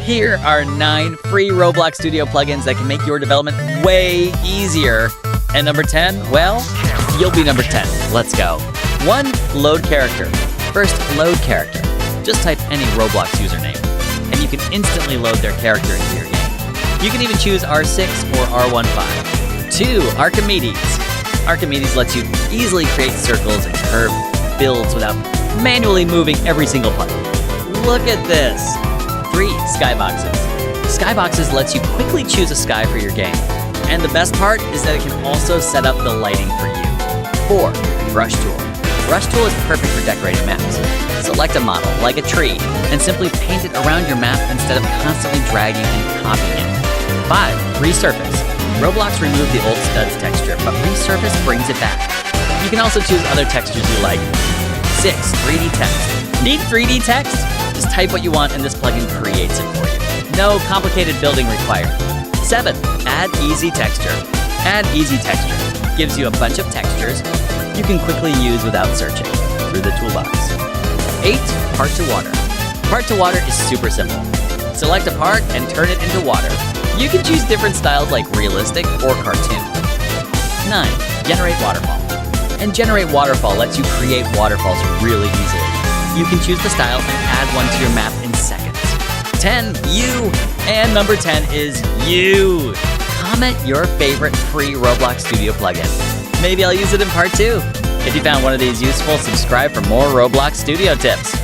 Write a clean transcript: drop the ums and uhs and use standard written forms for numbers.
Here are 9 free Roblox Studio plugins that can make your development way easier. And number 10, well, you'll be number 10. Let's go. 1. Load character. First, load character. Just type any Roblox username, and you can instantly load their character into your game. You can even choose R6 or R15. 2. Archimedes. Archimedes lets you easily create circles and curve builds without manually moving every single part. Look at this. 3. Skyboxes. Skyboxes lets you quickly choose a sky for your game. And the best part is that it can also set up the lighting for you. 4. BrushTool. BrushTool is perfect for decorating maps. Select a model, like a tree, and simply paint it around your map instead of constantly dragging and copying it. 5. Resurface. Roblox removed the old studs texture, but Resurface brings it back. You can also choose other textures you like. 6. 3D text. Need 3D text? Just type what you want and this plugin creates it for you. No complicated building required. 7. Add easy texture. Add easy texture gives you a bunch of textures you can quickly use without searching through the toolbox. 8. Part to water. Part to water is super simple. Select a part and turn it into water. You can choose different styles like realistic or cartoon. 9. Generate waterfall. And Generate Waterfall lets you create waterfalls really easily. You can choose the style and add one to your map in seconds. 10. You. And number 10 is you. Comment your favorite free Roblox Studio plugin. Maybe I'll use it in part 2. If you found one of these useful, subscribe for more Roblox Studio tips.